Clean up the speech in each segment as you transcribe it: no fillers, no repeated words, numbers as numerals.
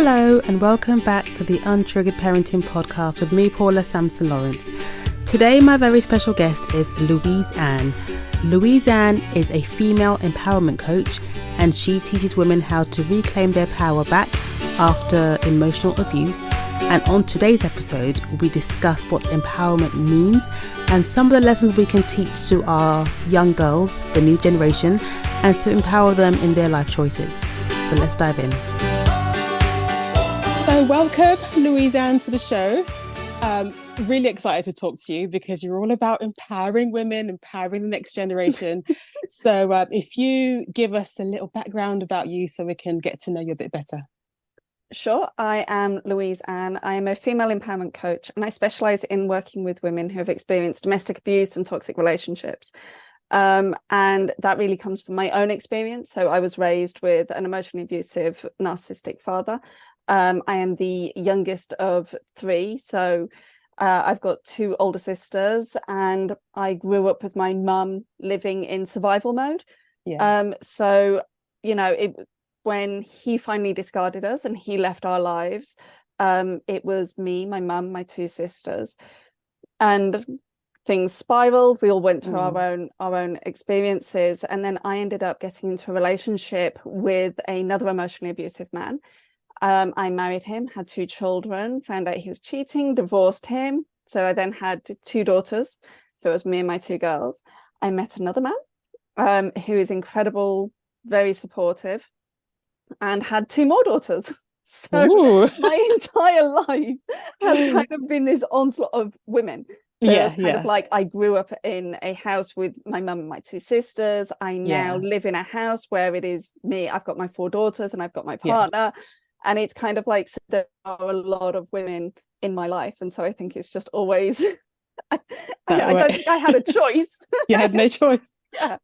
Hello and welcome back to the Untriggered Parenting Podcast with me, Paula Sampson Lawrence. Today my very special guest is Louise Anne. Louise Anne is a female empowerment coach and she teaches women how to reclaim their power back after emotional abuse. And on today's episode, we discuss what empowerment means and some of the lessons we can teach to our young girls, the new generation, and to empower them in their life choices. So let's dive in. So welcome, Louise Anne, to the show. Really excited to talk to you because you're all about empowering women, empowering the next generation. So if you give us a little background about you so we can get to know you a bit better. Sure. I am Louise Anne. I am a female empowerment coach and I specialise in working with women who have experienced domestic abuse and toxic relationships. And that really comes from my own experience. So I was raised with an emotionally abusive, narcissistic father. I am the youngest of three. So I've got two older sisters and I grew up with my mum living in survival mode. Yeah. So, you know, when he finally discarded us and he left our lives, it was me, my mum, my two sisters, and things spiraled. We all went through our own experiences, and then I ended up getting into a relationship with another emotionally abusive man. I married him, had two children, found out he was cheating, divorced him. So I then had two daughters. So it was me and my two girls. I met another man who is incredible, very supportive, and had two more daughters. So my entire life has kind of been this onslaught of women. So it's kind of like I grew up in a house with my mum and my two sisters. I now live in a house where it is me. I've got my four daughters and I've got my partner. And it's kind of like, so there are a lot of women in my life. And so I think it's just always, I don't think I had a choice. You had no choice. Yeah.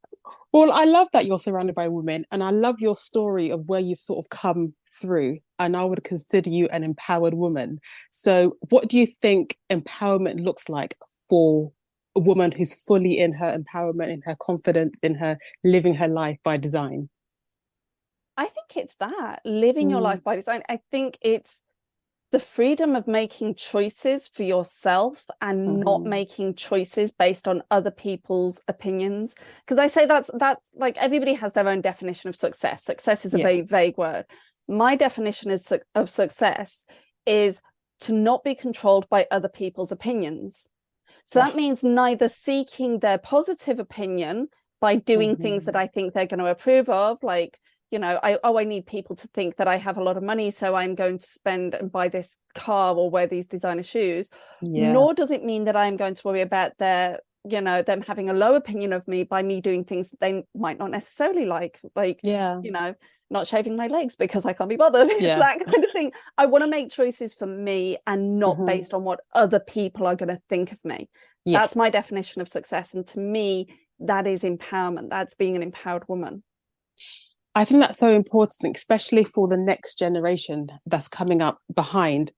Well, I love that you're surrounded by women and I love your story of where you've sort of come through, and I would consider you an empowered woman. So what do you think empowerment looks like for a woman who's fully in her empowerment, in her confidence, in her living her life by design? I think it's that, living your life by design. I think it's the freedom of making choices for yourself and not making choices based on other people's opinions. Because I say that's like everybody has their own definition of success. Success is a very vague word. My definition of success is to not be controlled by other people's opinions. So that means neither seeking their positive opinion by doing things that I think they're going to approve of, like, you know, I need people to think that I have a lot of money, so I'm going to spend and buy this car or wear these designer shoes. Nor does it mean that I'm going to worry about them having a low opinion of me by me doing things that they might not necessarily like, you know, not shaving my legs because I can't be bothered. It's that kind of thing. I want to make choices for me and not based on what other people are going to think of me. That's my definition of success. And to me, that is empowerment. That's being an empowered woman. I think that's so important, especially for the next generation that's coming up behind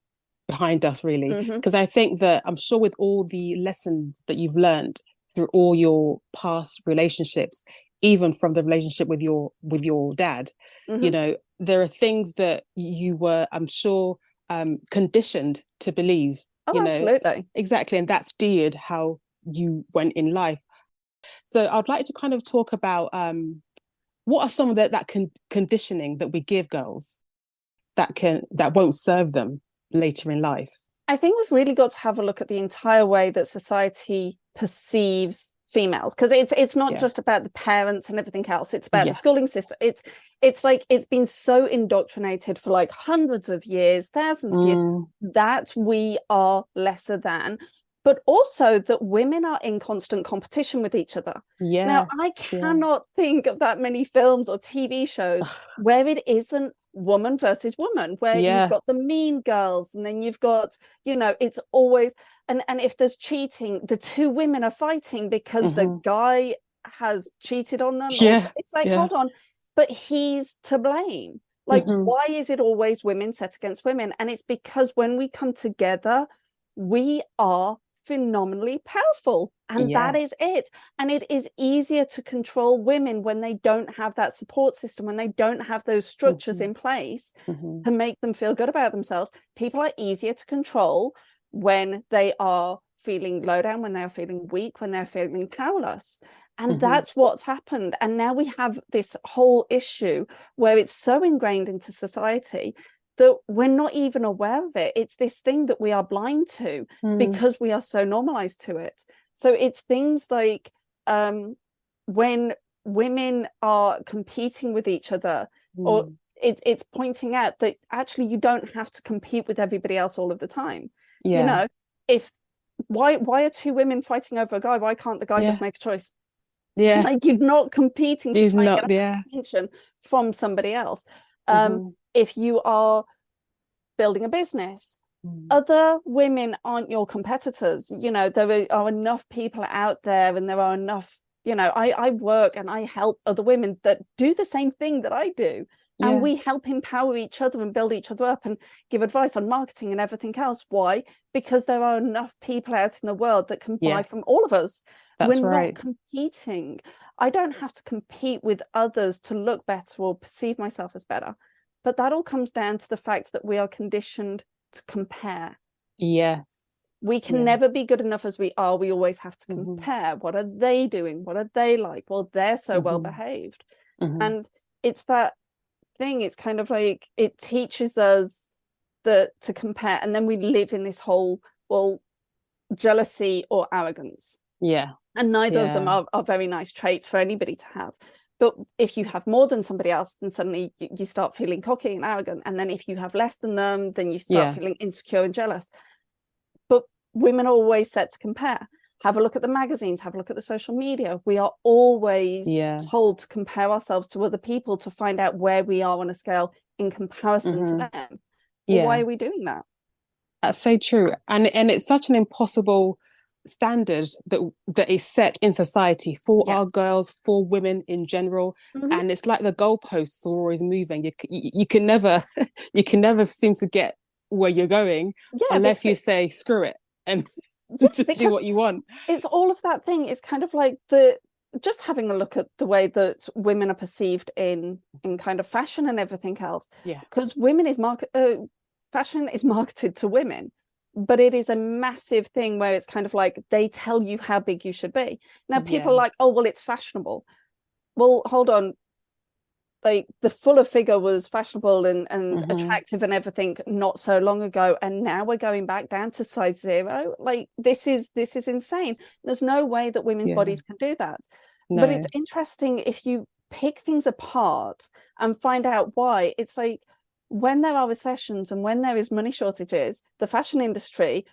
us, really. Because I think that I'm sure with all the lessons that you've learned through all your past relationships, even from the relationship with your dad, you know, there are things that you were, I'm sure, conditioned to believe. Oh, you know? Absolutely. Exactly. And that steered how you went in life. So I'd like to kind of talk about what are some of that conditioning that we give girls that won't serve them later in life? I think we've really got to have a look at the entire way that society perceives females, because it's not just about the parents and everything else. It's about the schooling system. It's like it's been so indoctrinated for like hundreds of years, thousands of years, that we are lesser than, but also that women are in constant competition with each other. Now, I cannot think of that many films or TV shows where it isn't woman versus woman, where you've got the mean girls and then you've got, you know, it's always, and if there's cheating, the two women are fighting because the guy has cheated on them. It's like, hold on, but he's to blame. Like, why is it always women set against women? And it's because when we come together, we are phenomenally powerful. And Yes. that is it. And it is easier to control women when they don't have that support system, when they don't have those structures in place to make them feel good about themselves. People are easier to control when they are feeling low down, when they're feeling weak, when they're feeling powerless. And that's what's happened. And now we have this whole issue where it's so ingrained into society that we're not even aware of it. It's this thing that we are blind to because we are so normalized to it. So it's things like when women are competing with each other, or it's pointing out that actually you don't have to compete with everybody else all of the time. You know, if why are two women fighting over a guy? Why can't the guy just make a choice? Like, you're not competing to try and get attention from somebody else. If you are building a business, other women aren't your competitors. You know, there are enough people out there, and there are enough, you know, I work and I help other women that do the same thing that I do. And we help empower each other and build each other up and give advice on marketing and everything else. Why? Because there are enough people out in the world that can buy from all of us. That's We're right. not competing. I don't have to compete with others to look better or perceive myself as better. But that all comes down to the fact that we are conditioned to compare. Yes. We can never be good enough as we are. We always have to compare. What are they doing? What are they like? Well, they're so well behaved. And it's that thing. It's kind of like, it teaches us to compare. And then we live in this whole, well, jealousy or arrogance. And neither of them are very nice traits for anybody to have. But if you have more than somebody else, then suddenly you start feeling cocky and arrogant. And then if you have less than them, then you start feeling insecure and jealous. But women are always set to compare. Have a look at the magazines, have a look at the social media. We are always told to compare ourselves to other people to find out where we are on a scale in comparison to them. Well, why are we doing that? That's so true. And it's such an impossible standard that is set in society for our girls, for women in general. And it's like the goalposts are always moving. You can never seem to get where you're going unless you say screw it and just do what you want. It's all of that thing. It's kind of like just having a look at the way that women are perceived in kind of fashion and everything else. Because fashion is marketed to women, but it is a massive thing where it's kind of like they tell you how big you should be. Now people are like, oh, well, it's fashionable. Well, hold on. Like, the fuller figure was fashionable and attractive and everything not so long ago, and now we're going back down to size 0. Like, this is insane. There's no way that women's bodies can do that. But it's interesting if you pick things apart and find out why. It's like, when there are recessions and when there is money shortages, the fashion industry,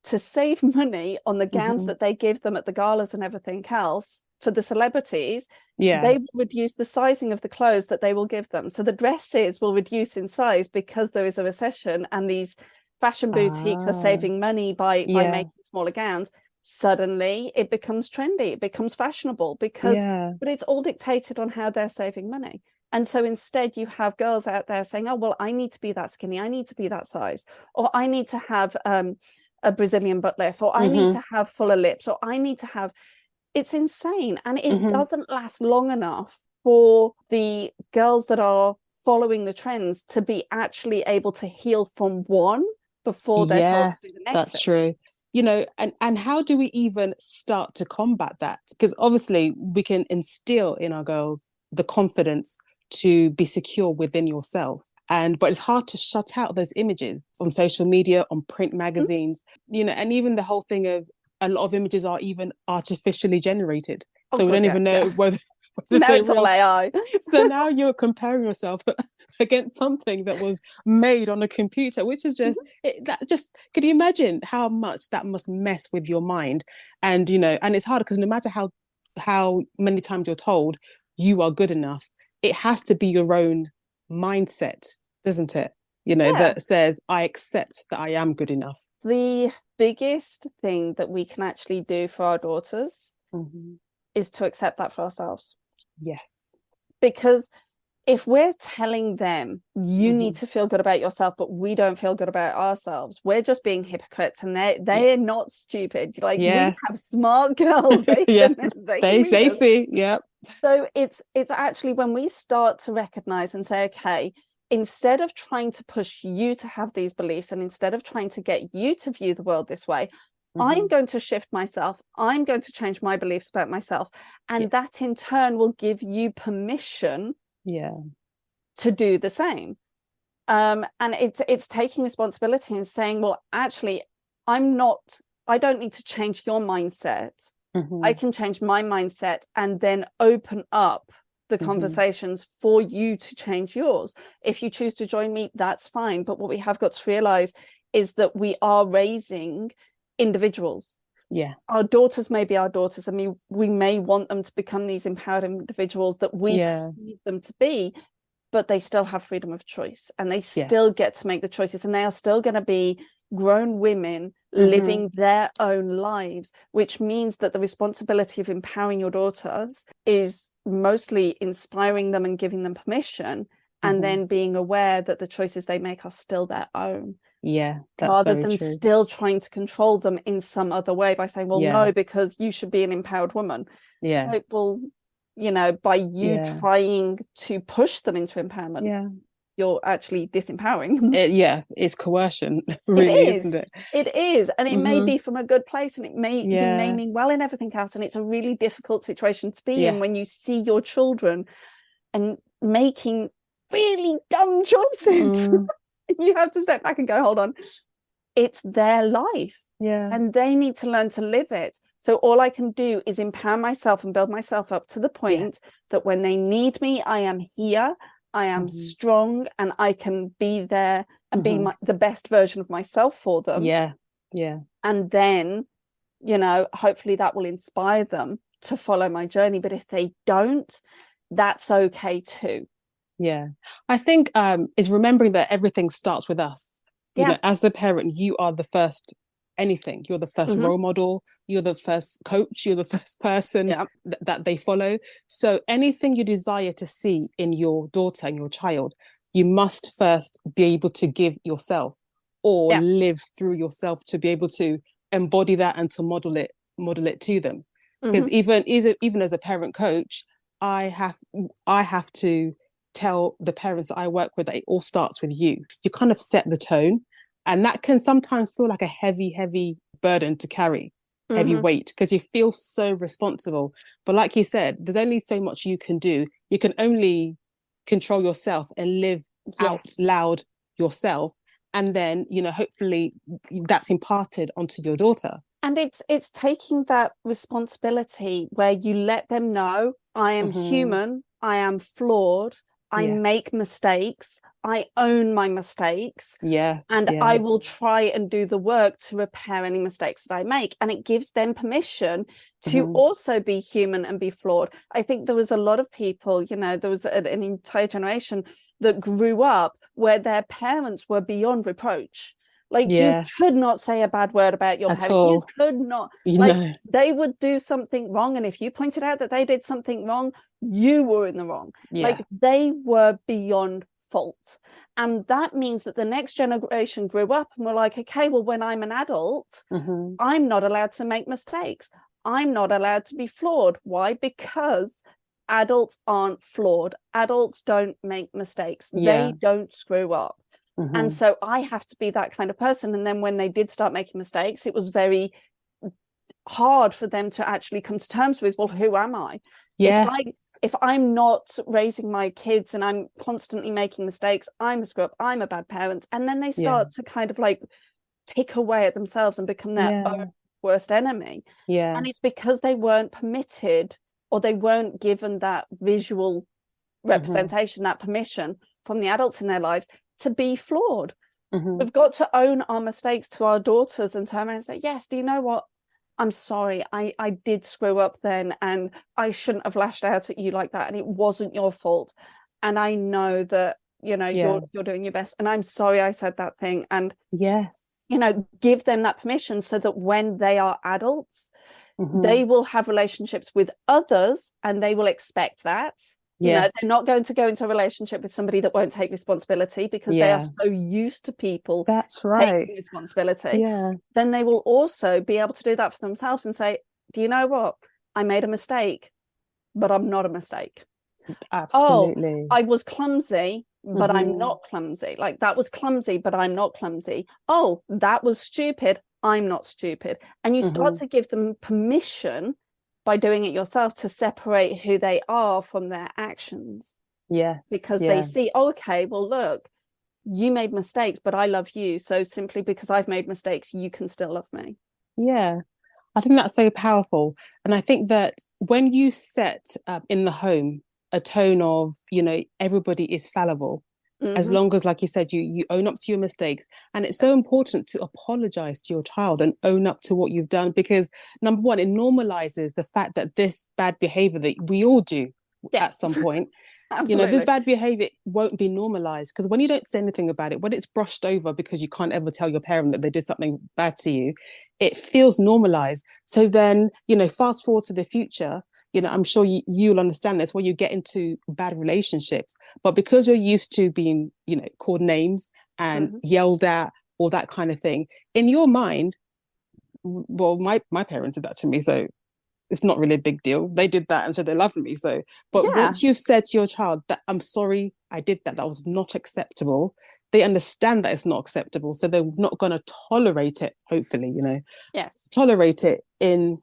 to save money on the gowns that they give them at the galas and everything else for the celebrities, they will reduce the sizing of the clothes that they will give them. So the dresses will reduce in size because there is a recession, and these fashion boutiques are saving money by making smaller gowns. Suddenly it becomes trendy, it becomes fashionable but it's all dictated on how they're saving money. And so instead you have girls out there saying, oh, well, I need to be that skinny, I need to be that size, or I need to have a Brazilian butt lift, or I need to have fuller lips, or I need to have... It's insane. And it doesn't last long enough for the girls that are following the trends to be actually able to heal from one before they're told to do the next. That's true. You know, and how do we even start to combat that? Because obviously we can instill in our girls the confidence to be secure within yourself. But it's hard to shut out those images on social media, on print magazines, you know, and even the whole thing of a lot of images are even artificially generated. So we don't even know whether now it's all AI. So now you're comparing yourself against something that was made on a computer, which is just, can you imagine how much that must mess with your mind? And, you know, and it's hard because no matter how many times you're told you are good enough, it has to be your own mindset, doesn't it? You know, that says, I accept that I am good enough. The biggest thing that we can actually do for our daughters is to accept that for ourselves. Yes. Because if we're telling them you need to feel good about yourself, but we don't feel good about ourselves, we're just being hypocrites, and they're not stupid. Like, we have smart girls. They they see. Yeah. So it's actually when we start to recognize and say, okay, instead of trying to push you to have these beliefs, and instead of trying to get you to view the world this way, I'm going to shift myself. I'm going to change my beliefs about myself. And that in turn will give you permission to do the same. And it's taking responsibility and saying, well, actually, I don't need to change your mindset. I can change my mindset and then open up the conversations for you to change yours. If you choose to join me, that's fine. But what we have got to realize is that we are raising individuals. Our daughters may be our daughters. I mean, we may want them to become these empowered individuals that we perceive them to be, but they still have freedom of choice, and they still get to make the choices, and they are still going to be grown women living their own lives, which means that the responsibility of empowering your daughters is mostly inspiring them and giving them permission, and then being aware that the choices they make are still their own. That's rather very than true. Still trying to control them in some other way by saying, well, no, because you should be an empowered woman. It's like, well, you know, by you trying to push them into empowerment, you're actually disempowering. It's coercion, really, isn't it? It is. And it may be from a good place, and it may you may mean well in everything else. And it's a really difficult situation to be in when you see your children and making really dumb choices. You have to step back and go, hold on, it's their life. And they need to learn to live it. So all I can do is empower myself and build myself up to the point that when they need me, I am here, I am strong, and I can be there and be the best version of myself for them. And then, you know, hopefully that will inspire them to follow my journey. But if they don't, that's okay too. I think is remembering that everything starts with us. You know, as a parent, you are the first anything. You're the first role model. You're the first coach. You're the first person that they follow. So anything you desire to see in your daughter and your child, you must first be able to give yourself, or live through yourself, to be able to embody that and to model it to them. Because even as a parent coach, I have to tell the parents that I work with that it all starts with you. You kind of set the tone, and that can sometimes feel like a heavy burden to carry, heavy weight, because you feel so responsible. But like you said, there's only so much you can do. You can only control yourself and live out loud yourself, and then, you know, hopefully that's imparted onto your daughter. And it's taking that responsibility where you let them know, I am human, I am flawed, I make mistakes, I own my mistakes, and I will try and do the work to repair any mistakes that I make. And it gives them permission to also be human and be flawed. I think there was a lot of people, you know, there was an entire generation that grew up where their parents were beyond reproach. Like, you could not say a bad word about your parents. You could not. They would do something wrong, and if you pointed out that they did something wrong, you were in the wrong. Like, they were beyond fault. And that means that the next generation grew up and were like, okay, well, when I'm an adult, I'm not allowed to make mistakes. I'm not allowed to be flawed. Why? Because adults aren't flawed. Adults don't make mistakes. They don't screw up. And so I have to be that kind of person. And then when they did start making mistakes, it was very hard for them to actually come to terms with, well, who am I? If I'm not raising my kids and I'm constantly making mistakes, I'm a screw up, I'm a bad parent. And then they start to kind of like pick away at themselves and become their own worst enemy. And it's because they weren't permitted, or they weren't given that visual representation, that permission from the adults in their lives to be flawed. We've got to own our mistakes to our daughters and turn around and say, yes, do you know what? I'm sorry, I did screw up then, and I shouldn't have lashed out at you like that, and it wasn't your fault. And I know that, you know, you're doing your best, and I'm sorry I said that thing. And you know, give them that permission so that when they are adults, they will have relationships with others and they will expect that. Yes. They're not going to go into a relationship with somebody that won't take responsibility, because they are so used to people That's right. taking responsibility. Yeah. Then they will also be able to do that for themselves and say, do you know what? I made a mistake, but I'm not a mistake. Absolutely. Oh, I was clumsy, but I'm not clumsy. Like, that was clumsy, but I'm not clumsy. Oh, that was stupid. I'm not stupid. And you start to give them permission by doing it yourself to separate who they are from their actions. Yes. Because they see, oh, okay, well, look, you made mistakes, but I love you. So simply because I've made mistakes, you can still love me. Yeah. I think that's so powerful. And I think that when you set in the home a tone of, everybody is fallible, as long as, like you said, you own up to your mistakes. And it's so important to apologize to your child and own up to what you've done, because number one, it normalizes the fact that this bad behavior that we all do at some point, this bad behavior won't be normalized, because when you don't say anything about it, when it's brushed over because you can't ever tell your parent that they did something bad to you, it feels normalized. So then, fast forward to the future, I'm sure you'll understand this, when you get into bad relationships, but because you're used to being, called names and yelled at, or that kind of thing, in your mind, well, my parents did that to me, so it's not really a big deal. They did that, and so they love me. So, but once you've said to your child that I'm sorry, I did that, that was not acceptable, they understand that it's not acceptable. So they're not going to tolerate it, hopefully, Yes. tolerate it in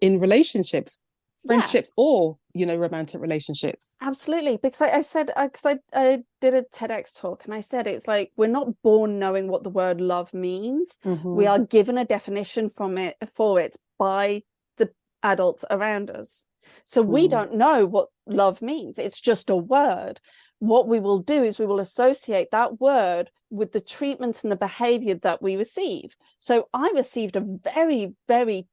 relationships, friendships, or, romantic relationships. Absolutely. Because I said, because I did a TEDx talk, and I said, it's like, we're not born knowing what the word love means. We are given a definition for it by the adults around us. So we don't know what love means. It's just a word. What we will do is we will associate that word with the treatment and the behavior that we receive. So I received a very, very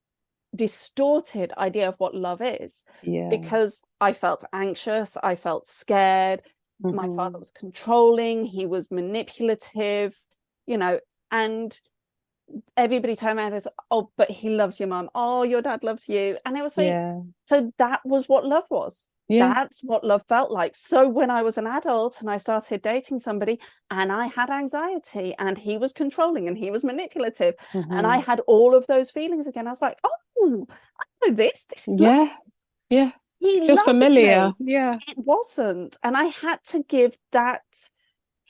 distorted idea of what love is, because I felt anxious, I felt scared. My father was controlling, he was manipulative, and everybody turned around and was, oh, but he loves your mom, oh, your dad loves you. And it was like, so that was what love was. That's what love felt like. So when I was an adult and I started dating somebody, and I had anxiety, and he was controlling, and he was manipulative, and I had all of those feelings again, I was like, oh, I know this is love. He feels familiar. It wasn't. And I had to give that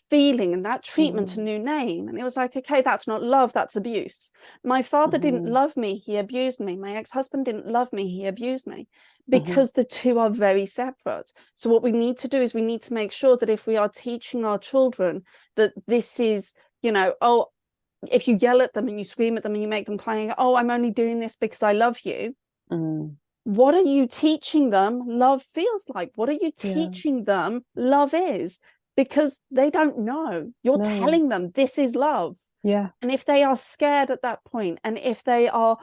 feeling and that treatment a new name. And it was like, okay, that's not love, that's abuse. My father didn't love me, he abused me. My ex-husband didn't love me, he abused me, because the two are very separate. So what we need to do is we need to make sure that if we are teaching our children that this is, oh, if you yell at them and you scream at them and you make them cry, oh, I'm only doing this because I love you. What are you teaching them love feels like? What are you teaching them love is? Because they don't know. You're telling them this is love. And if they are scared at that point, and if they are,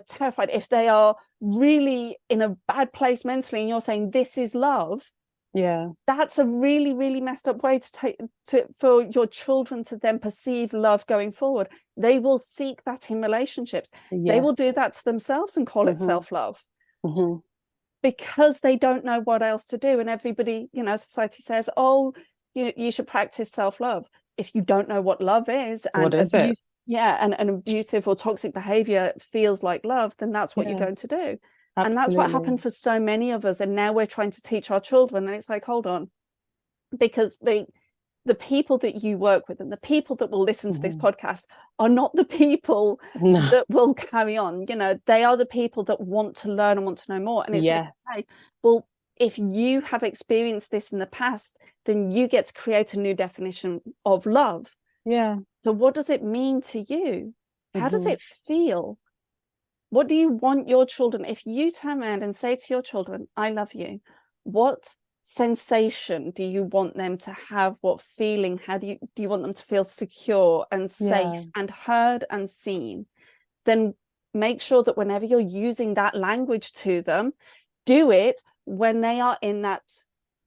terrified, if they are really in a bad place mentally, and you're saying this is love, that's a really, really messed up way for your children to then perceive love going forward. They will seek that in relationships. They will do that to themselves and call it self-love. Because they don't know what else to do. And everybody, society says, oh, you should practice self-love. If you don't know what love is, and what is it? and an abusive or toxic behavior feels like love, then that's what you're going to do. Absolutely. And that's what happened for so many of us. And now we're trying to teach our children, and it's like, hold on, because the people that you work with and the people that will listen to this podcast are not the people that will carry on. They are the people that want to learn and want to know more. And it's like, well, if you have experienced this in the past, then you get to create a new definition of love. So what does it mean to you? How does it feel? What do you want your children? If you turn around and say to your children, I love you, what sensation do you want them to have? What feeling? How do you want them to feel secure and safe and heard and seen? Then make sure that whenever you're using that language to them, do it when they are in that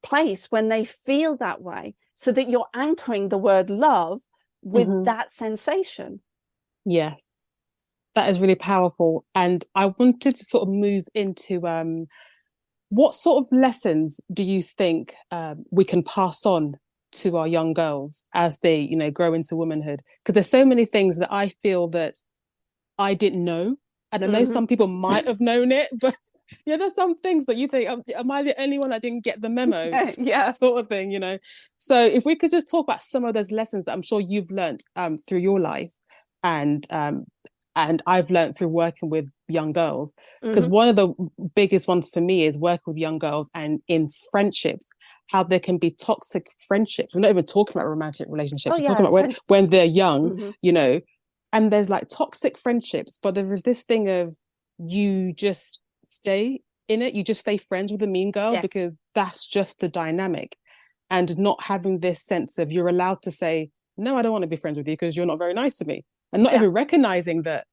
place, when they feel that way, so that you're anchoring the word love with that sensation. Yes, that is really powerful. And I wanted to sort of move into what sort of lessons do you think we can pass on to our young girls as they, grow into womanhood? Because there's so many things that I feel that I didn't know. And I know some people might have known it, but there's some things that you think, am I the only one that didn't get the memo? Yeah. Sort of thing, So if we could just talk about some of those lessons that I'm sure you've learned through your life, and I've learned through working with young girls, because one of the biggest ones for me is working with young girls and in friendships, how there can be toxic friendships. We're not even talking about romantic relationships. We're talking about when they're young, and there's like toxic friendships, but there is this thing of you just stay in it. You just stay friends with a mean girl because that's just the dynamic, and not having this sense of you're allowed to say, no, I don't want to be friends with you because you're not very nice to me. And not even recognizing that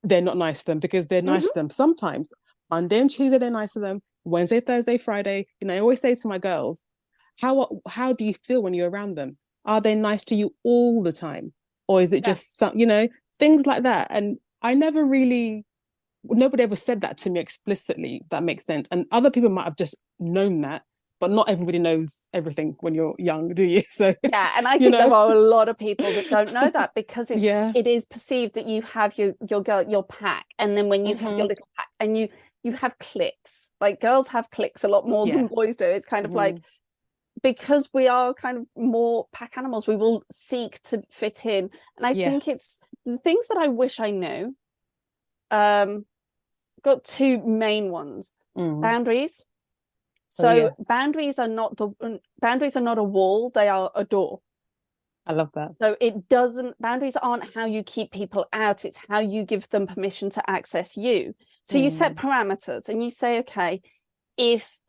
they're not nice to them, because they're nice to them sometimes. Monday and Tuesday, they're nice to them. Wednesday, Thursday, Friday. I always say to my girls, how do you feel when you're around them? Are they nice to you all the time? Or is it just some, things like that? And I never really, nobody ever said that to me explicitly, if that makes sense. And other people might have just known that, but not everybody knows everything when you're young, do you? So yeah, and I think there are a lot of people that don't know that, because it is perceived that you have your girl, your pack, and then when you have your little pack, and you have cliques. Like, girls have cliques a lot more than boys do. It's kind of like, because we are kind of more pack animals, we will seek to fit in. And I think it's the things that I wish I knew. Got two main ones. Boundaries. So boundaries are not a wall, they are a door. I love that. So boundaries aren't how you keep people out, it's how you give them permission to access you. So you set parameters and you say, okay, if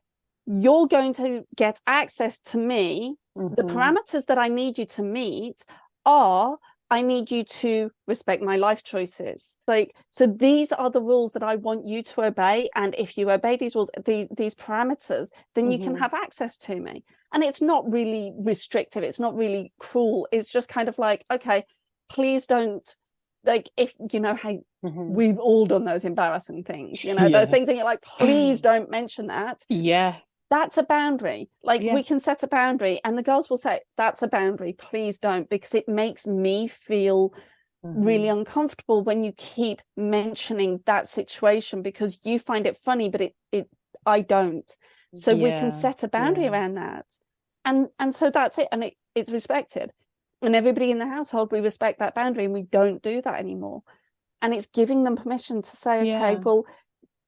you're going to get access to me, the parameters that I need you to meet are, I need you to respect my life choices. Like, so these are the rules that I want you to obey. And if you obey these rules, these parameters, then you can have access to me. And it's not really restrictive. It's not really cruel. It's just kind of like, okay, please don't, like, if how we've all done those embarrassing things, those things, and you're like, please don't mention that. Yeah. That's a boundary. Like, we can set a boundary, and the girls will say, that's a boundary, please don't, because it makes me feel really uncomfortable when you keep mentioning that situation, because you find it funny, but I don't. So we can set a boundary around that. And so that's it. And it's respected. And everybody in the household, we respect that boundary, and we don't do that anymore. And it's giving them permission to say, okay, well,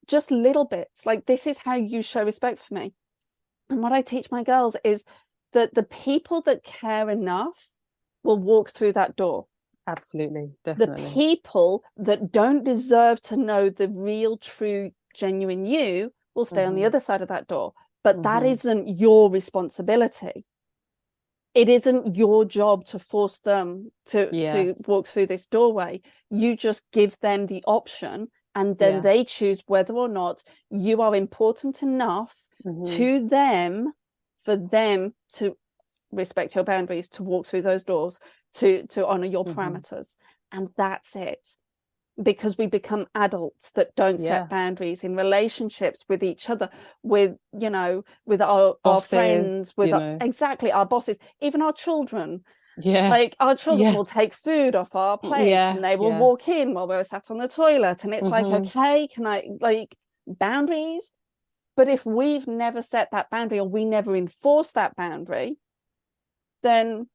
just little bits, like, this is how you show respect for me. And what I teach my girls is that the people that care enough will walk through that door. Absolutely, definitely. The people that don't deserve to know the real, true, genuine you will stay on the other side of that door. But that isn't your responsibility. It isn't your job to force them to walk through this doorway. You just give them the option, and then they choose whether or not you are important enough to them for them to respect your boundaries, to walk through those doors, to honor your parameters. And that's it. Because we become adults that don't set boundaries in relationships with each other, with with our friends, with our bosses, even our children. Like, our children will take food off our plate, and they will walk in while we're sat on the toilet, and it's like, okay, can I, like, boundaries? But if we've never set that boundary, or we never enforce that boundary, then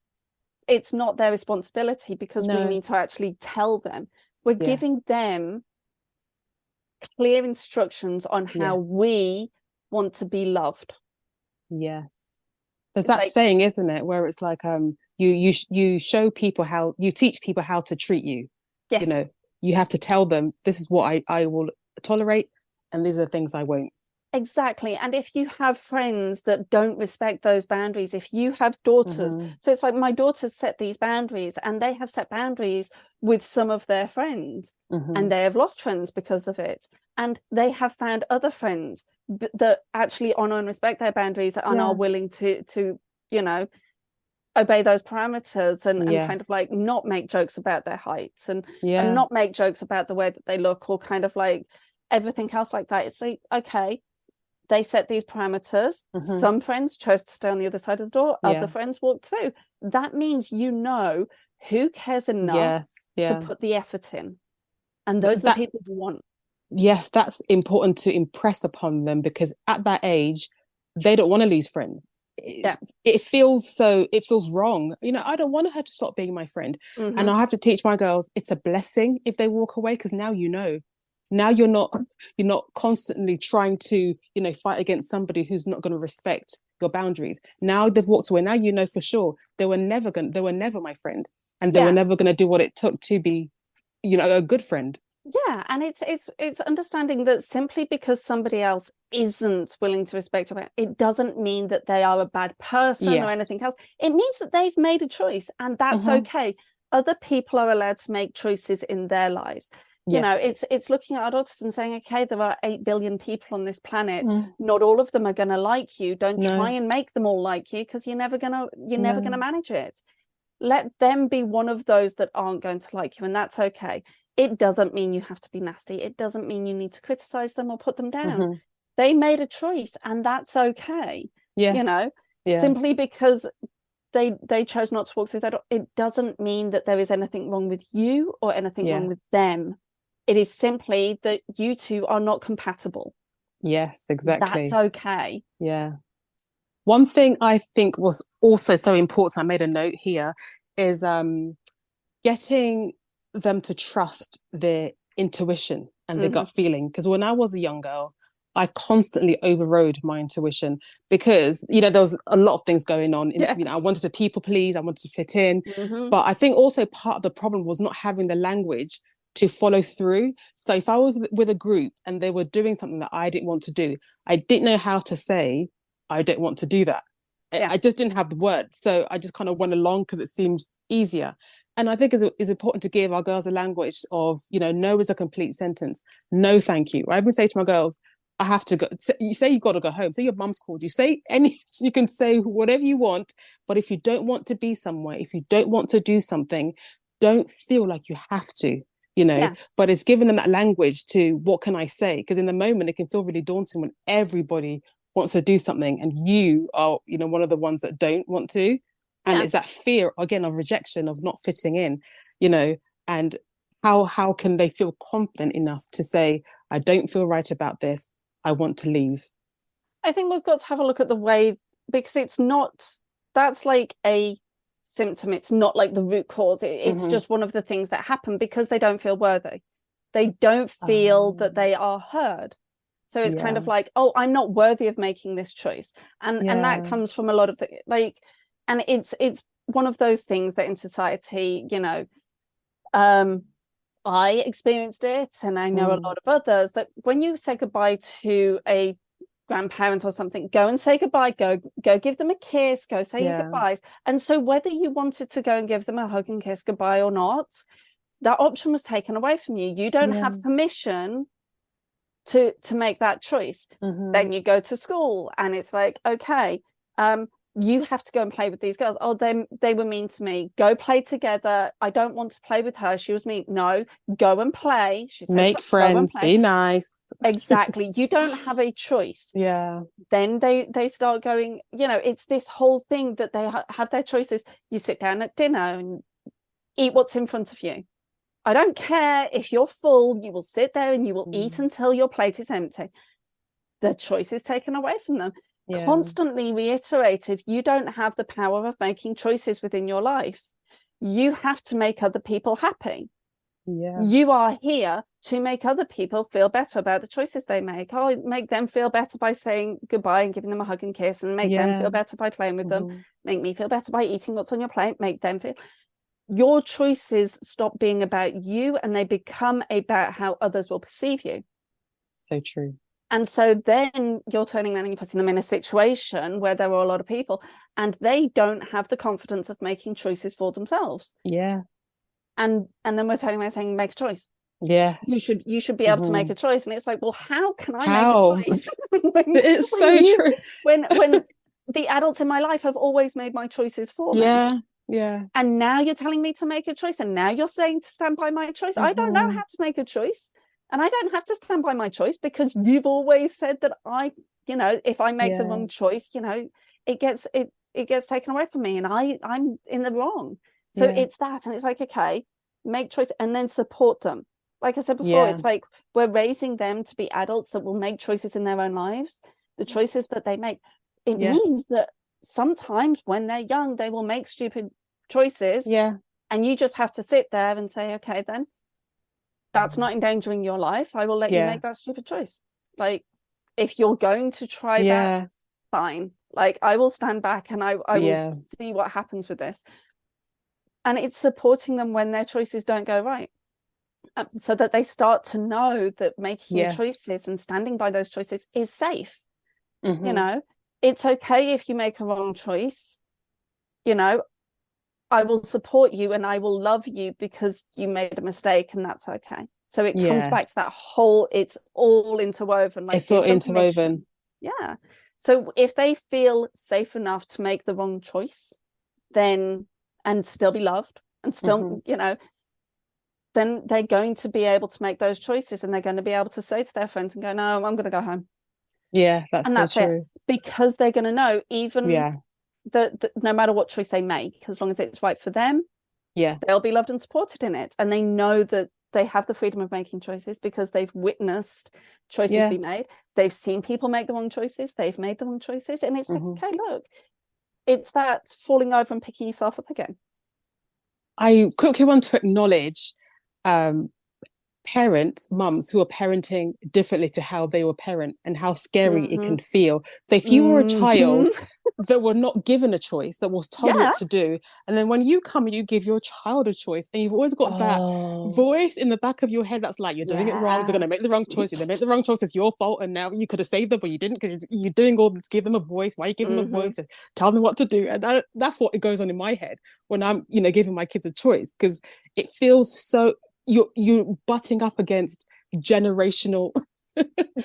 it's not their responsibility, because we need to actually tell them. We're giving them clear instructions on how we want to be loved. Yeah. There's that saying, isn't it, where it's like, you show people how, you teach people how to treat you. Yes. You have to tell them, this is what I will tolerate, and these are the things I won't. Exactly. And if you have friends that don't respect those boundaries, if you have daughters, so it's like, my daughters set these boundaries, and they have set boundaries with some of their friends, and they have lost friends because of it. And they have found other friends that actually honor and respect their boundaries, and are willing to obey those parameters, and kind of like not make jokes about their heights, and not make jokes about the way that they look, or kind of like everything else like that. It's like, okay, They set these parameters. Some friends chose to stay on the other side of the door. Other friends walked through. That means who cares enough to put the effort in. And those are the people you want. Yes, that's important to impress upon them, because at that age, they don't want to lose friends. It feels wrong. I don't want her to stop being my friend. And I have to teach my girls it's a blessing if they walk away, because now now you're not constantly trying to fight against somebody who's not going to respect your boundaries. Now they've walked away. Now for sure they were never my friend, and they were never going to do what it took to be a good friend. And it's understanding that simply because somebody else isn't willing to respect you, it doesn't mean that they are a bad person or anything else. It means that they've made a choice, and that's okay. Other people are allowed to make choices in their lives. It's looking at our daughters and saying, okay, there are 8 billion people on this planet. Not all of them are going to like you. Don't try and make them all like you, because you're never gonna manage it. Let them be one of those that aren't going to like you, and that's okay. It doesn't mean you have to be nasty. It doesn't mean you need to criticize them or put them down. They made a choice, and that's okay. Simply because they chose not to walk through that door, it doesn't mean that there is anything wrong with you or anything wrong with them. It is simply that you two are not compatible. Yes, exactly. That's okay. Yeah. One thing I think was also so important, I made a note here, is getting them to trust their intuition and their gut feeling. Because when I was a young girl, I constantly overrode my intuition, because there was a lot of things going on. I wanted to people please, I wanted to fit in, but I think also part of the problem was not having the language to follow through. So if I was with a group and they were doing something that I didn't want to do, I didn't know how to say, I don't want to do that. I just didn't have the word. So I just kind of went along because it seemed easier. And I think it's important to give our girls a language of, no is a complete sentence. No, thank you. I even say to my girls, I have to go. You say you've got to go home. Say your mum's called you. You can say whatever you want. But if you don't want to be somewhere, if you don't want to do something, don't feel like you have to. But it's giving them that language to, what can I say? Because in the moment, it can feel really daunting when everybody wants to do something and you are, one of the ones that don't want to. And it's that fear, again, of rejection, of not fitting in, and how can they feel confident enough to say, I don't feel right about this, I want to leave? I think we've got to have a look at the way, because that's like a symptom. It's not like the root cause. It's just one of the things that happen because they don't feel worthy. They don't feel that they are heard. So it's kind of like, oh, I'm not worthy of making this choice. And that comes from a lot of and it's one of those things that in society, I experienced it, and I know a lot of others, that when you say goodbye to a grandparent or something, go and say goodbye, go give them a kiss, go say your goodbyes. And so whether you wanted to go and give them a hug and kiss goodbye or not, that option was taken away from you. You don't have permission to make that choice. Then you go to school and it's like, okay, you have to go and play with these girls. Oh, they were mean to me. Go play together. I don't want to play with her. She was mean. No, go and play. She said, make friends, be nice. Exactly. You don't have a choice. Then they start going, it's this whole thing that they have their choices. You sit down at dinner and eat what's in front of you. I don't care if you're full, you will sit there and you will eat until your plate is empty. The choice is taken away from them. Constantly reiterated, you don't have the power of making choices within your life. You have to make other people happy. You are here to make other people feel better about the choices they make. Oh, make them feel better by saying goodbye and giving them a hug and kiss, and make them feel better by playing with them. Make me feel better by eating what's on your plate. Make them feel... Your choices stop being about you and they become about how others will perceive you. So true. And so then you're turning around and you're putting them in a situation where there are a lot of people and they don't have the confidence of making choices for themselves. And then we're turning around saying, make a choice. You should be able to make a choice. And it's like, well, how can I make a choice? It's so true. When the adults in my life have always made my choices for me. And now you're telling me to make a choice, and now you're saying to stand by my choice. I don't know how to make a choice, and I don't have to stand by my choice because you've always said that I if I make the wrong choice, it gets taken away from me, and I'm in the wrong. So it's that, and it's like, okay, make choice and then support them. Like I said before, it's like we're raising them to be adults that will make choices in their own lives. The choices that they make, it means that sometimes when they're young, they will make stupid choices. And you just have to sit there and say, okay, then that's not endangering your life. I will let you make that stupid choice. Like, if you're going to try that, fine. Like, I will stand back and I will see what happens with this. And it's supporting them when their choices don't go right. So that they start to know that making choices and standing by those choices is safe. It's okay if you make a wrong choice. I will support you and I will love you because you made a mistake, and that's okay. So it comes back to that whole, it's all interwoven. Like, it's all interwoven. Yeah. So if they feel safe enough to make the wrong choice, then, and still be loved and still, then they're going to be able to make those choices, and they're going to be able to say to their friends and go, no, I'm going to go home. Yeah, that's true. It. Because they're going to know, even that no matter what choice they make, as long as it's right for them, they'll be loved and supported in it. And they know that they have the freedom of making choices because they've witnessed choices be made. They've seen people make the wrong choices. They've made the wrong choices. And it's like, okay, look, it's that falling over and picking yourself up again. I quickly want to acknowledge parents, mums who are parenting differently to how they were parent, and how scary it can feel. So if you were a child that were not given a choice, that was told what to do, and then when you come and you give your child a choice, and you've always got that voice in the back of your head that's like, you're doing it wrong, they're going to make the wrong choice, if they make the wrong choice, it's your fault, and now you could have saved them but you didn't because you're doing all this. Give them a voice. Why are you giving them a voice? Tell them what to do. And that's what goes on in my head when I'm giving my kids a choice, because it feels so, you're butting up against generational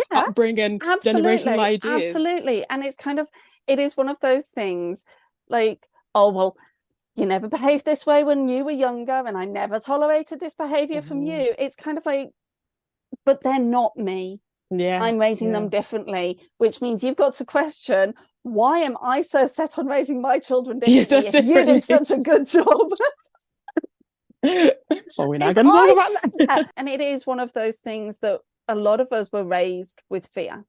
upbringing, generational ideas. Absolutely. And it's kind of, it is one of those things like, oh, well, you never behaved this way when you were younger, and I never tolerated this behavior from you. It's kind of like, but they're not me. I'm raising them differently, which means you've got to question, why am I so set on raising my children differently if you did such a good job? Well, we're not going to talk about that. And it is one of those things that a lot of us were raised with fear.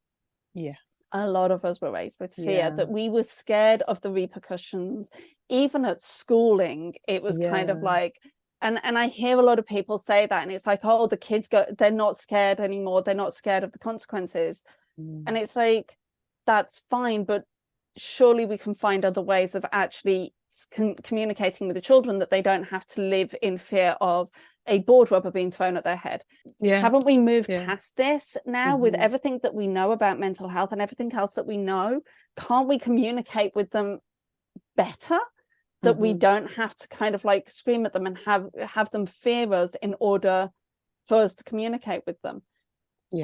Yes. A lot of us were raised with fear, that we were scared of the repercussions. Even at schooling, it was kind of like, and I hear a lot of people say that, and it's like, oh, the kids they're not scared anymore. They're not scared of the consequences. And it's like, that's fine, but surely we can find other ways of actually communicating with the children, that they don't have to live in fear of a board rubber being thrown at their head. Haven't we moved past this now with everything that we know about mental health and everything else that we know? Can't we communicate with them better, that we don't have to kind of like scream at them and have them fear us in order for us to communicate with them?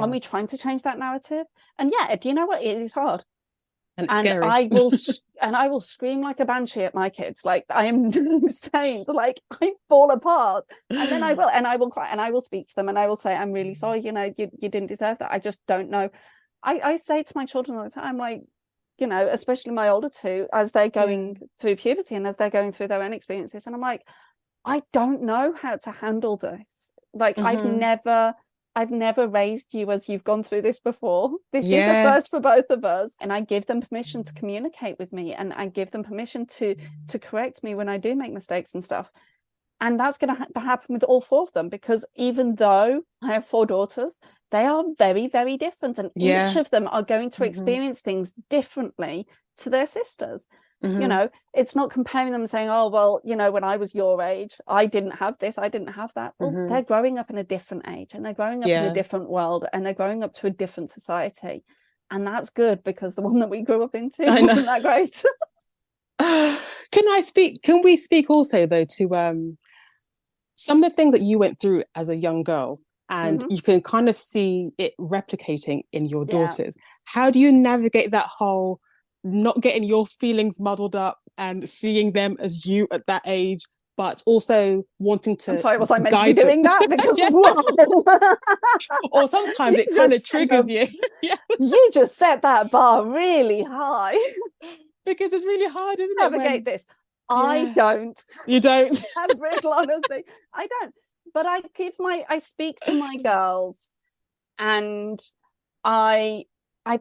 Aren't we trying to change that narrative? And do you know what? It is hard. And scary. I will scream like a banshee at my kids. Like, I am insane. Like, I fall apart. And then I will cry, and I will speak to them, and I will say, I'm really sorry, you didn't deserve that. I just don't know. I say to my children all the time, like, especially my older two, as they're going through puberty and as they're going through their own experiences, and I'm like, I don't know how to handle this. Like, I've never raised you as you've gone through this before. This is a first for both of us. And I give them permission to communicate with me, and I give them permission to correct me when I do make mistakes and stuff. And that's going to happen with all four of them, because even though I have 4 daughters, they are very, very different. And each of them are going to experience things differently to their sisters. It's not comparing them and saying, oh, well, when I was your age, I didn't have this, I didn't have that. Well, they're growing up in a different age, and they're growing up in a different world, and they're growing up to a different society. And that's good, because the one that we grew up into wasn't that great. Can we speak also, though, to some of the things that you went through as a young girl, and you can kind of see it replicating in your daughters? How do you navigate that whole not getting your feelings muddled up and seeing them as you at that age but also wanting to I'm sorry, was I meant to be guide them. doing that? Because Yeah. wow. Or sometimes it kind of triggers you. Yeah. You just set that bar really high. Because it's really hard, isn't it? Navigate this. I don't. You don't. Have brittle honesty. I don't. But I speak to my girls, and I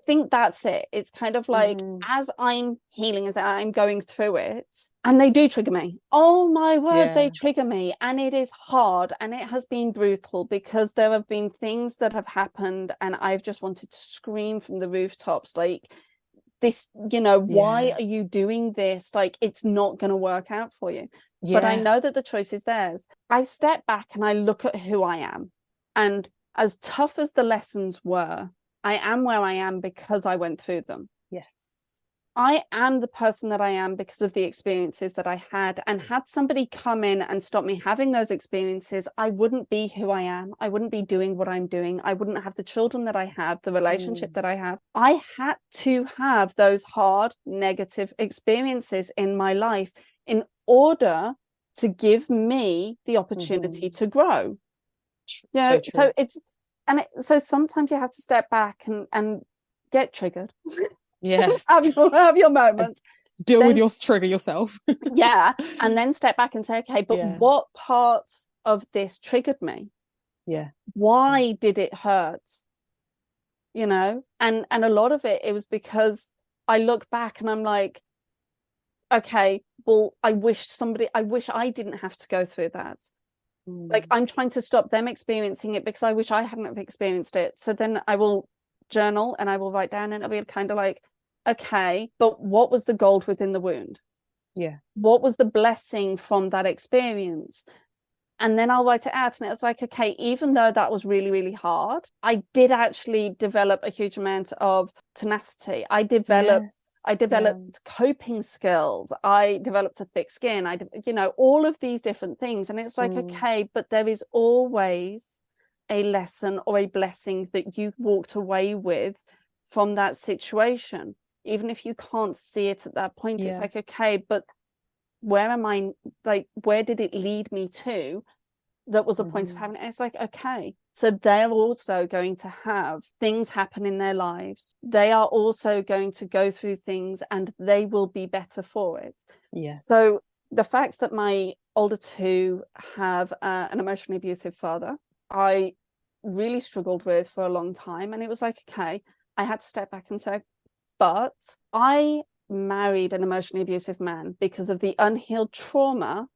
think that's it. It's kind of like, as I'm healing, as I'm going through it, and they do trigger me. Oh my word, they trigger me. And it is hard, and it has been brutal, because there have been things that have happened and I've just wanted to scream from the rooftops, like, this, why are you doing this? Like, it's not going to work out for you. But I know that the choice is theirs. I step back and I look at who I am. And as tough as the lessons were, I am where I am because I went through them. Yes. I am the person that I am because of the experiences that I had. And had somebody come in and stop me having those experiences, I wouldn't be who I am. I wouldn't be doing what I'm doing. I wouldn't have the children that I have, the relationship that I have. I had to have those hard, negative experiences in my life in order to give me the opportunity to grow. So it's, so sometimes you have to step back and get triggered. Yes. have your moments. Deal with your trigger yourself. And then step back and say, okay, but what part of this triggered me? Why did it hurt? And a lot of it was because I look back and I'm like, okay, well, I wish I didn't have to go through that. Like, I'm trying to stop them experiencing it because I wish I hadn't have experienced it. So then I will journal and I will write down, and it'll be kind of like, okay, but what was the gold within the wound? What was the blessing from that experience? And then I'll write it out, and it's like, okay, even though that was really, really hard, I did actually develop a huge amount of tenacity. I developed coping skills. I developed a thick skin. All of these different things. And it's like, okay, but there is always a lesson or a blessing that you walked away with from that situation. Even if you can't see it at that point, it's like, okay, but where am I? Like, where did it lead me to? That was a point of having it. It's like, okay, so they're also going to have things happen in their lives. They are also going to go through things, and they will be better for it. So the fact that my older two have an emotionally abusive father, I really struggled with for a long time. And it was like, okay, I had to step back and say, but I married an emotionally abusive man because of the unhealed trauma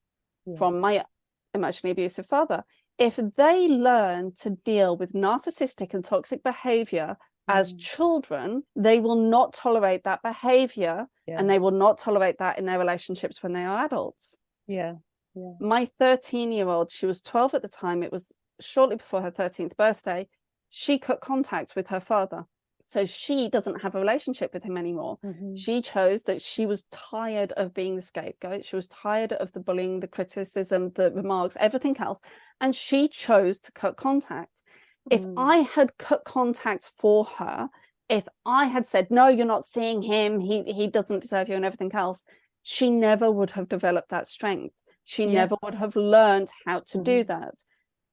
from my emotionally abusive father. If they learn to deal with narcissistic and toxic behavior as children, they will not tolerate that behavior, and they will not tolerate that in their relationships when they are adults. My 13-year-old, she was 12 at the time, it was shortly before her 13th birthday, she cut contact with her father. So she doesn't have a relationship with him anymore. She chose that she was tired of being the scapegoat. She was tired of the bullying, the criticism, the remarks, everything else. And she chose to cut contact. If I had cut contact for her, if I had said, no, you're not seeing him, he doesn't deserve you and everything else, she never would have developed that strength. She never would have learned how to do that.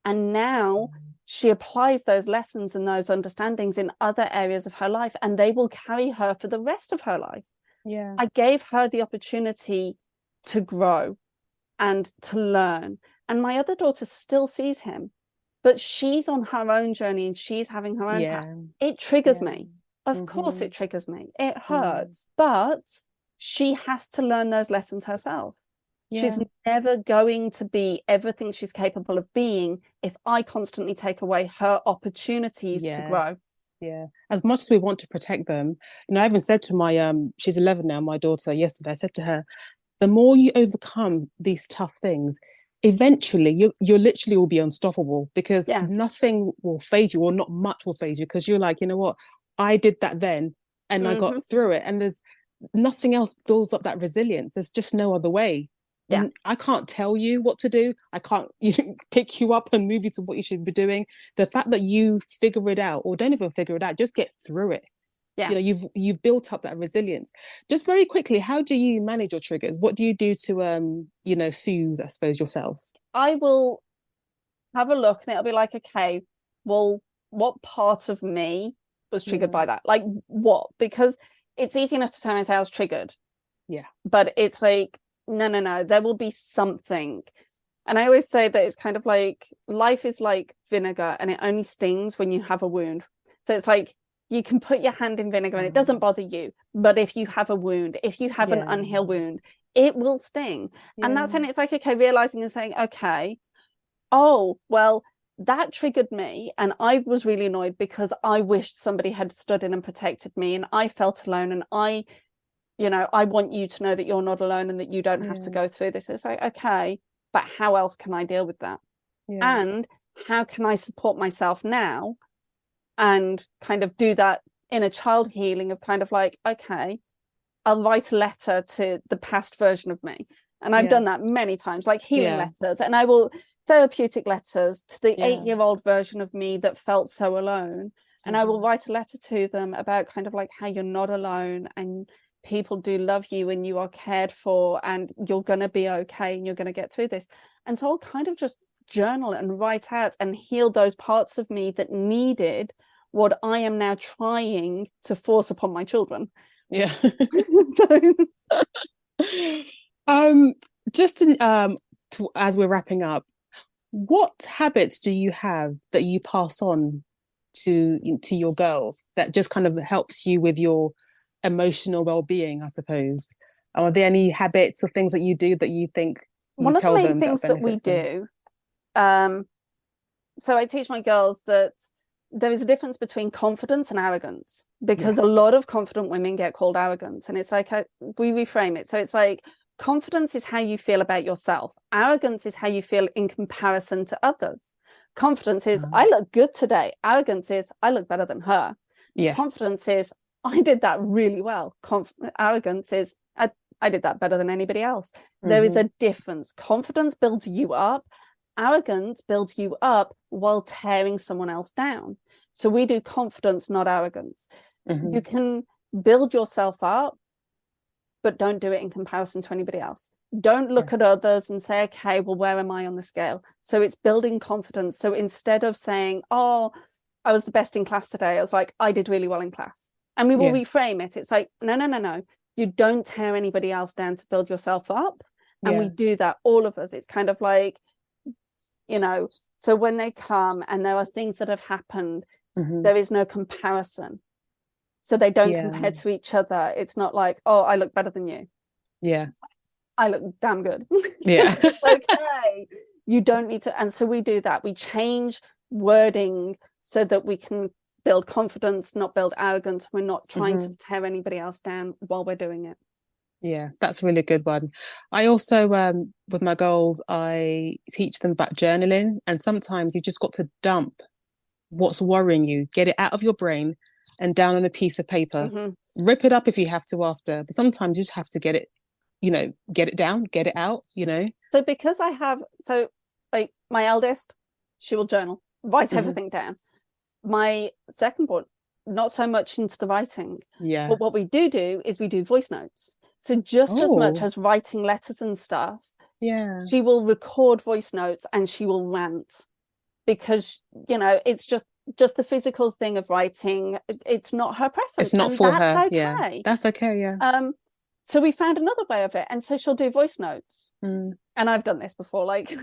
And now she applies those lessons and those understandings in other areas of her life, and they will carry her for the rest of her life. I gave her the opportunity to grow and to learn. And my other daughter still sees him, but she's on her own journey and she's having her own path. It triggers me. Of course it triggers me. It hurts. But she has to learn those lessons herself. She's never going to be everything she's capable of being if I constantly take away her opportunities to grow. As much as we want to protect them, I even said to my she's 11 now, my daughter, yesterday, I said to her, the more you overcome these tough things, eventually you literally will be unstoppable, because nothing will phase you, or not much will phase you, because you're like, you know what, I did that then and I got through it, and there's nothing else builds up that resilience. There's just no other way. I can't tell you what to do. I can't pick you up and move you to what you should be doing. The fact that you figure it out, or don't even figure it out, just get through it. Yeah. You know, you've built up that resilience. Just very quickly, how do you manage your triggers? What do you do to you know, soothe, I suppose, yourself? I will have a look and it'll be like, okay, well, what part of me was triggered by that? Like what? Because it's easy enough to tell and say I was triggered. Yeah. But it's like, no, there will be something. And I always say that it's kind of like life is like vinegar and it only stings when you have a wound. So it's like you can put your hand in vinegar and it doesn't bother you. But if you have a wound, if you have an unhealed wound, it will sting. And that's when it's like, okay, realizing and saying, okay, oh, well, that triggered me. And I was really annoyed because I wished somebody had stood in and protected me. And I felt alone. And I want you to know that you're not alone and that you don't have to go through this. It's like, okay, but how else can I deal with that? And how can I support myself now and kind of do that inner child healing of kind of like, okay, I'll write a letter to the past version of me. And I've done that many times, like healing letters, and I will therapeutic letters to the 8-year-old version of me that felt so alone. And I will write a letter to them about kind of like how you're not alone and people do love you and you are cared for and you're going to be okay and you're going to get through this. And so I'll kind of just journal and write out and heal those parts of me that needed what I am now trying to force upon my children. Yeah. So just as we're wrapping up, what habits do you have that you pass on to your girls that just kind of helps you with your emotional well-being, I suppose? Are there any habits or things that you do that you think one of the main things that we do, so I teach my girls that there is a difference between confidence and arrogance, because a lot of confident women get called arrogant. And it's like, we reframe it. So it's like, confidence is how you feel about yourself. Arrogance is how you feel in comparison to others. Confidence is, I look good today. Arrogance is, I look better than her. Confidence is, I did that really well. Arrogance is, I did that better than anybody else. There is a difference. Confidence builds you up. Arrogance builds you up while tearing someone else down. So we do confidence, not arrogance. You can build yourself up, but don't do it in comparison to anybody else. Don't look at others and say, okay, well, where am I on the scale? So it's building confidence. So instead of saying, oh, I was the best in class today, I was like, I did really well in class. And we will reframe it. It's like, no. You don't tear anybody else down to build yourself up. And we do that, all of us. It's kind of like, so when they come and there are things that have happened, there is no comparison. So they don't compare to each other. It's not like, oh, I look better than you. I look damn good. Okay. You don't need to. And so we do that. We change wording so that we can build confidence, not build arrogance. We're not trying to tear anybody else down while we're doing it. Yeah, that's a really good one. I also, with my girls, I teach them about journaling. And sometimes you just got to dump what's worrying you, get it out of your brain and down on a piece of paper. Rip it up if you have to after. But sometimes you just have to get it, get it down, get it out, So because like my eldest, she will journal, write everything down. My second born, not so much into the writing. But what we do is we do voice notes. So just as much as writing letters and stuff, she will record voice notes and she will rant, because it's just the physical thing of writing. It's not her preference. It's not for her. Okay. Yeah, that's okay. Yeah. So we found another way of it, and so she'll do voice notes. And I've done this before, like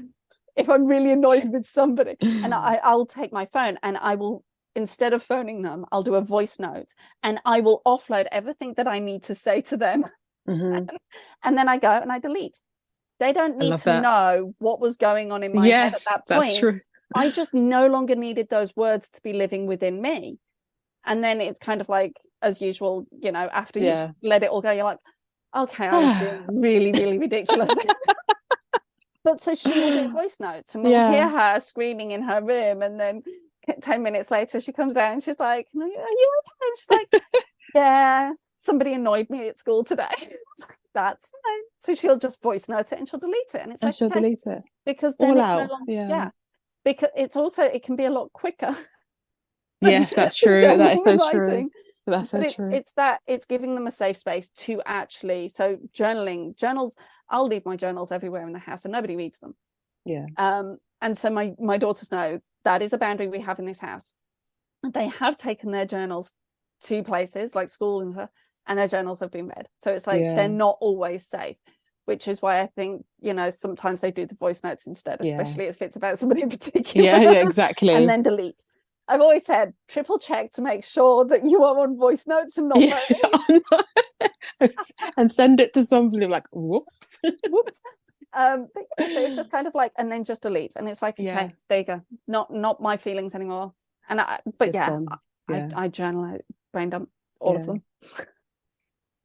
if I'm really annoyed with somebody, and I'll take my phone and I will, instead of phoning them, I'll do a voice note and I will offload everything that I need to say to them. And then I go and I delete. They don't need to know what was going on in my head at that point. That's true. I just no longer needed those words to be living within me. And then it's kind of like, as usual, after you've let it all go, you're like, okay, I was being really, really ridiculous. But so she will do voice notes and we'll hear her screaming in her room, and then 10 minutes later she comes down and she's like, are you okay? And she's like, yeah, somebody annoyed me at school today. That's fine. So she'll just voice note it and she'll delete it, and it's like, she'll delete it because then it's no longer because it's also, it can be a lot quicker. Yes, that's true. That is so true. That's so But true. it's giving them a safe space to actually, so journals, I'll leave my journals everywhere in the house and nobody reads them. Yeah. And so my daughters know that is a boundary we have in this house. They have taken their journals to places like school and stuff, and their journals have been read. So it's like they're not always safe, which is why I think, sometimes they do the voice notes instead, especially if it's about somebody in particular. Yeah, exactly. And then delete. I've always said triple check to make sure that you are on voice notes and not and send it to somebody like, whoops. But so it's just kind of like, and then just delete, and it's like, okay, there you go, not my feelings anymore. And I journal out, brain dump all of them.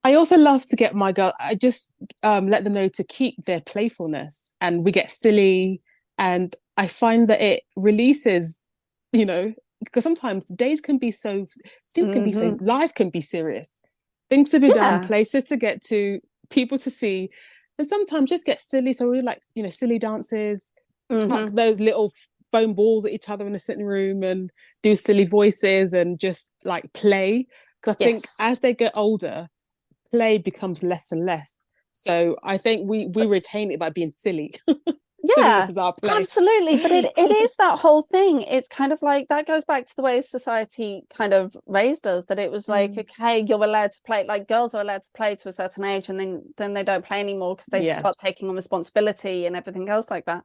I also love to get my girl, I just let them know to keep their playfulness, and we get silly, and I find that it releases, because sometimes days can be so, things can be so, life can be serious, things to be done, places to get to, people to see, and sometimes just get silly. So we like, silly dances, chuck those little foam balls at each other in the sitting room and do silly voices and just like play. Because I think as they get older, play becomes less and less. So I think we retain it by being silly. Yeah, absolutely. But it is that whole thing. It's kind of like, that goes back to the way society kind of raised us, that it was like, okay, you're allowed to play, like girls are allowed to play to a certain age, and then they don't play anymore because they start taking on responsibility and everything else like that.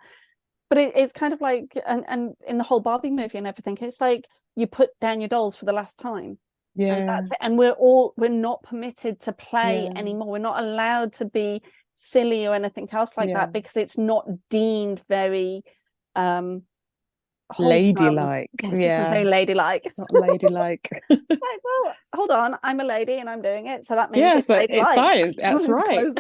But it's kind of like, and in the whole Barbie movie and everything, it's like you put down your dolls for the last time. And that's it. And we're not permitted to play anymore. We're not allowed to be silly or anything else like that, because it's not deemed very ladylike. It's not very ladylike. Not ladylike. It's like, well, hold on, I'm a lady and I'm doing it, so that means it's ladylike. It's fine. That's right.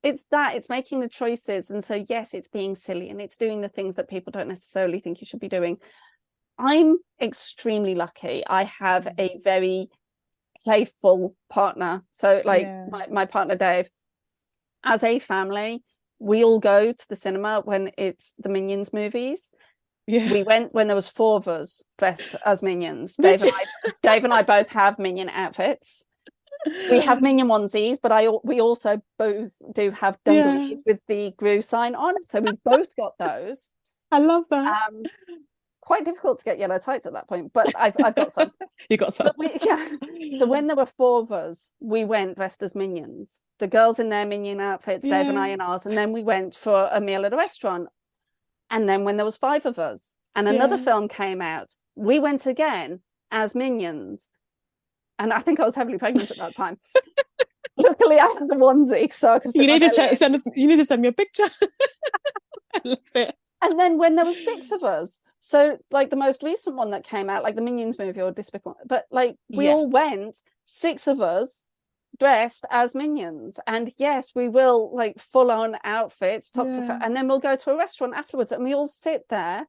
It's making the choices, and so yes, it's being silly and it's doing the things that people don't necessarily think you should be doing. I'm extremely lucky. I have a very playful partner. So like my partner Dave, as a family, we all go to the cinema when it's the Minions movies. We went when there was 4 of us dressed as Minions. Dave and I both have Minion outfits. We have Minion onesies, but we also both do have dungarees with the Gru sign on, so we both got those. I love that. Quite difficult to get yellow tights at that point, but I've got some. You got some. So when there were 4 of us, we went dressed as Minions. The girls in their Minion outfits, Dave and I in ours, and then we went for a meal at a restaurant. And then when there was 5 of us and another film came out, we went again as Minions. And I think I was heavily pregnant at that time. Luckily, I had the onesie, so I could. You need to send me a picture. I love it. And then when there was 6 of us, so like the most recent one that came out, like the Minions movie or Despicable, but like we all went, 6 of us dressed as Minions, and yes, we will like full on outfits, top to toe, and then we'll go to a restaurant afterwards, and we all sit there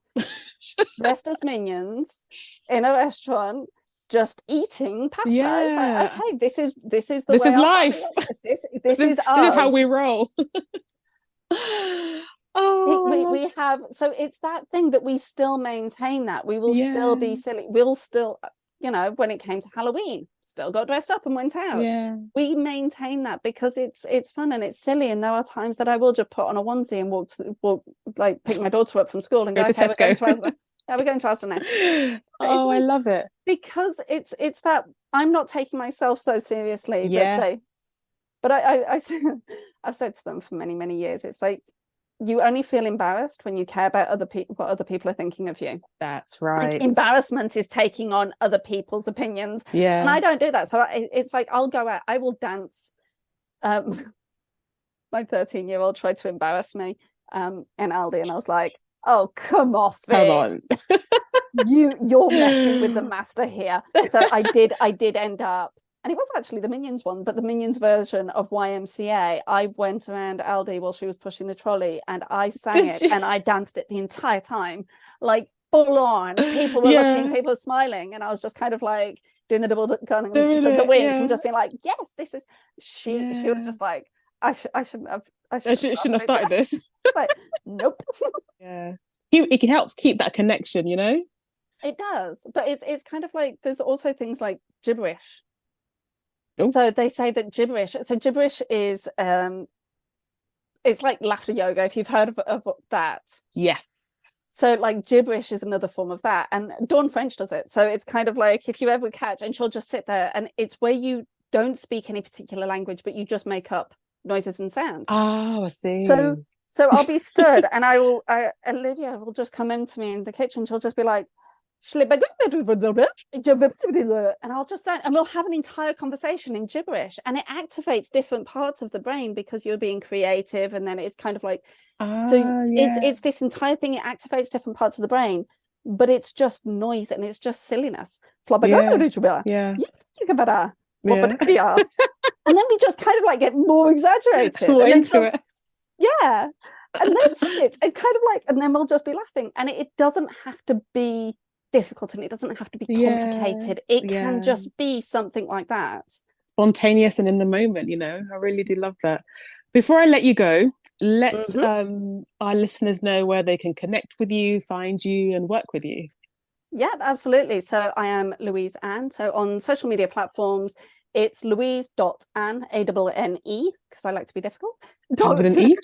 dressed as Minions in a restaurant, just eating pasta. It's like, okay, this is life. This is us. This is how we roll. We have, so it's that thing that we still maintain, that we will still be silly. We'll still, when it came to Halloween, still got dressed up and went out. We maintain that because it's fun and it's silly, and there are times that I will just put on a onesie and walk like pick my daughter up from school and go to Tesco. We're going to Asda now. I love it, because it's that I'm not taking myself so seriously. But I've said to them for many, many years, it's like, you only feel embarrassed when you care about what other people are thinking of you. That's right. Like, embarrassment is taking on other people's opinions. And I don't do that. So it's like, I'll go out, I will dance. My 13-year-old tried to embarrass me in Aldi, and I was like, oh, come off it. Come on. You're messing with the master here. So I did end up, and it was actually the Minions one, but the Minions version of YMCA. I went around Aldi while she was pushing the trolley, and I sang it and I danced it the entire time, like full on. People were looking, people were smiling, and I was just kind of like doing the double gun and the wink and just being like, yes, this is. She was just like, I shouldn't have started this. Like, nope. It helps keep that connection, It does, but it's kind of like there's also things like gibberish. Oh. So they say that gibberish. So gibberish is it's like laughter yoga, if you've heard of that. Yes. So like gibberish is another form of that, and Dawn French does it. So it's kind of like if you ever catch, and she'll just sit there, and it's where you don't speak any particular language, but you just make up noises and sounds. Oh, I see. So I'll be stood, and Olivia will just come into me in the kitchen. She'll just be like, and I'll just say, and we'll have an entire conversation in gibberish, and it activates different parts of the brain because you're being creative, and then it's kind of like, it's this entire thing. It activates different parts of the brain, but it's just noise and it's just silliness. Yeah. And then we just kind of like get more exaggerated. More into it. Yeah. And then sit and kind of like, and then we'll just be laughing. And it doesn't have to be difficult, and it doesn't have to be complicated. It can just be something like that. Spontaneous and in the moment, you know. I really do love that. Before I let you go, let our listeners know where they can connect with you, find you, and work with you. Yeah, absolutely. So I am Louise Anne. So on social media platforms, it's louise.anne, A-N-N-E, because I like to be difficult. And with an E?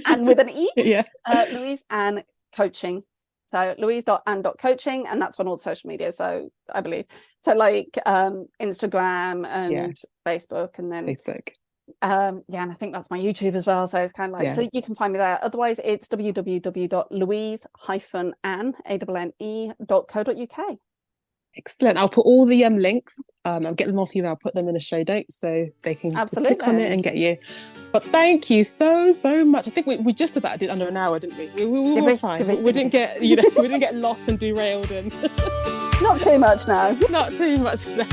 And with an E. Yeah. Louise Anne Coaching. So louise.anne.coaching, and that's on all the social media, so I believe. So like Instagram and Facebook, and then Facebook. And I think that's my YouTube as well. So it's kind of like, so you can find me there. Otherwise, it's www.louise-anne.co.uk. Excellent. I'll put all the links. I'll get them off you. I'll put them in a show notes so they can just click on it and get you. But thank you so much. I think we just about did under an hour, didn't we? We were fine. We didn't get we didn't get lost and derailed and not too much now. Not too much now.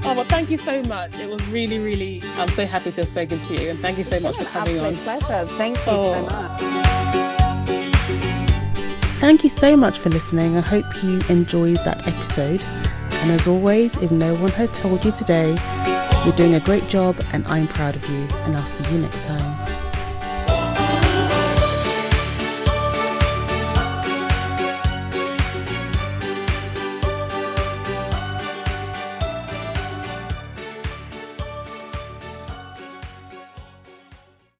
Oh, well, thank you so much. It was really, really, I'm so happy to have spoken to you, and thank you so much for coming on. Pleasure. Thank you so much. Thank you so much for listening. I hope you enjoyed that episode. And as always, if no one has told you today, you're doing a great job and I'm proud of you. And I'll see you next time.